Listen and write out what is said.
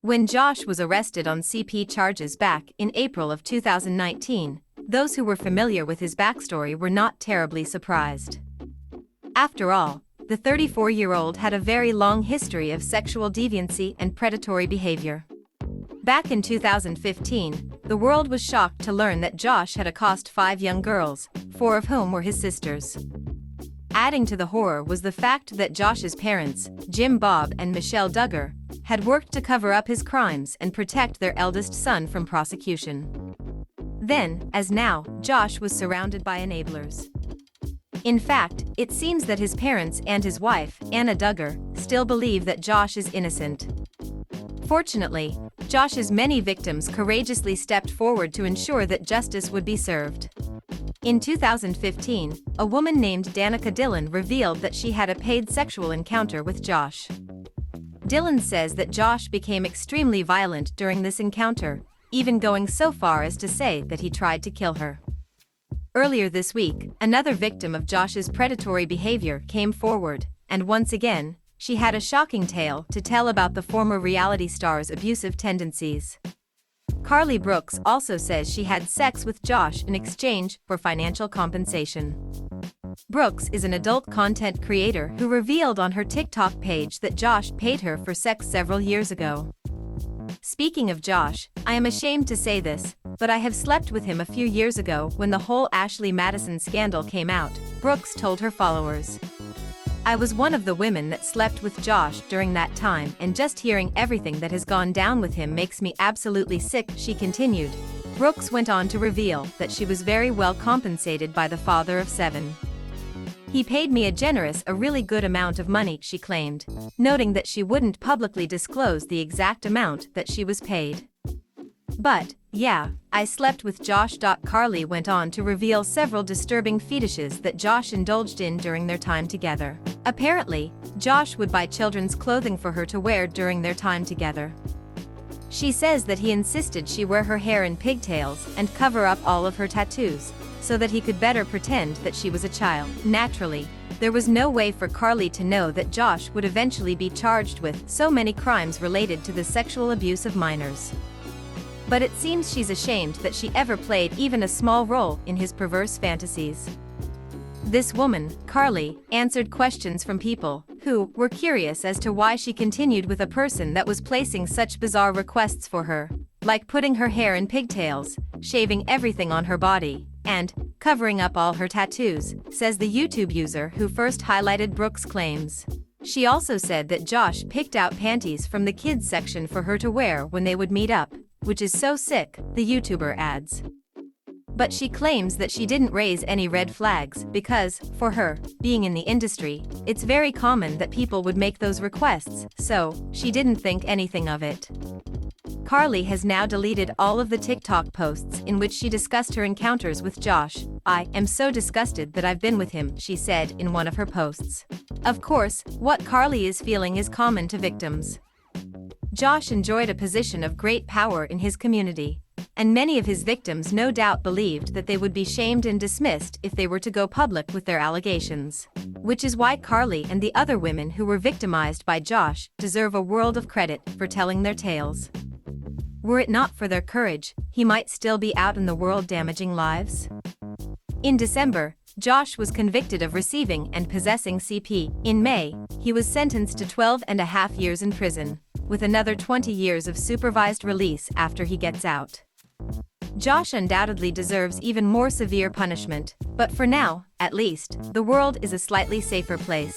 When Josh was arrested on CP charges back in April of 2019, those who were familiar with his backstory were not terribly surprised. After all, the 34-year-old had a very long history of sexual deviancy and predatory behavior. Back in 2015, the world was shocked to learn that Josh had accosted 5 young girls, 4 of whom were his sisters. Adding to the horror was the fact that Josh's parents, Bob and Michelle Duggar, had worked to cover up his crimes and protect their eldest son from prosecution. Then, as now, Josh was surrounded by enablers. In fact, it seems that his parents and his wife, Anna Duggar, still believe that Josh is innocent. Fortunately, Josh's many victims courageously stepped forward to ensure that justice would be served. In 2015, a woman named Danica Dillon revealed that she had a paid sexual encounter with Josh. Dillon says that Josh became extremely violent during this encounter, even going so far as to say that he tried to kill her. Earlier this week, another victim of Josh's predatory behavior came forward, and once again, she had a shocking tale to tell about the former reality star's abusive tendencies. Karlie Brooks also says she had sex with Josh in exchange for financial compensation. Brooks is an adult content creator who revealed on her TikTok page that Josh paid her for sex several years ago. Speaking of Josh, I am ashamed to say this, but I have slept with him a few years ago when the whole Ashley Madison scandal came out, Brooks told her followers. I was one of the women that slept with Josh during that time, and just hearing everything that has gone down with him makes me absolutely sick, she continued. Brooks went on to reveal that she was very well compensated by the father of 7. He paid me a really good amount of money, she claimed, noting that she wouldn't publicly disclose the exact amount that she was paid. But, yeah, I slept with Josh. Karlie went on to reveal several disturbing fetishes that Josh indulged in during their time together. Apparently, Josh would buy children's clothing for her to wear during their time together. She says that he insisted she wear her hair in pigtails and cover up all of her tattoos, so that he could better pretend that she was a child. Naturally, there was no way for Karlie to know that Josh would eventually be charged with so many crimes related to the sexual abuse of minors. But it seems she's ashamed that she ever played even a small role in his perverse fantasies. This woman, Karlie, answered questions from people who were curious as to why she continued with a person that was placing such bizarre requests for her, like putting her hair in pigtails, shaving everything on her body, and covering up all her tattoos, says the YouTube user who first highlighted Brooks' claims. She also said that Josh picked out panties from the kids section for her to wear when they would meet up, which is so sick, the YouTuber adds. But she claims that she didn't raise any red flags because, for her, being in the industry, it's very common that people would make those requests, so she didn't think anything of it. Karlie has now deleted all of the TikTok posts in which she discussed her encounters with Josh. I am so disgusted that I've been with him, she said in one of her posts. Of course, what Karlie is feeling is common to victims. Josh enjoyed a position of great power in his community, and many of his victims no doubt believed that they would be shamed and dismissed if they were to go public with their allegations. Which is why Karlie and the other women who were victimized by Josh deserve a world of credit for telling their tales. Were it not for their courage, he might still be out in the world damaging lives. In December, Josh was convicted of receiving and possessing CP. In May, he was sentenced to 12.5 years in prison, with another 20 years of supervised release after he gets out. Josh undoubtedly deserves even more severe punishment, but for now, at least, the world is a slightly safer place.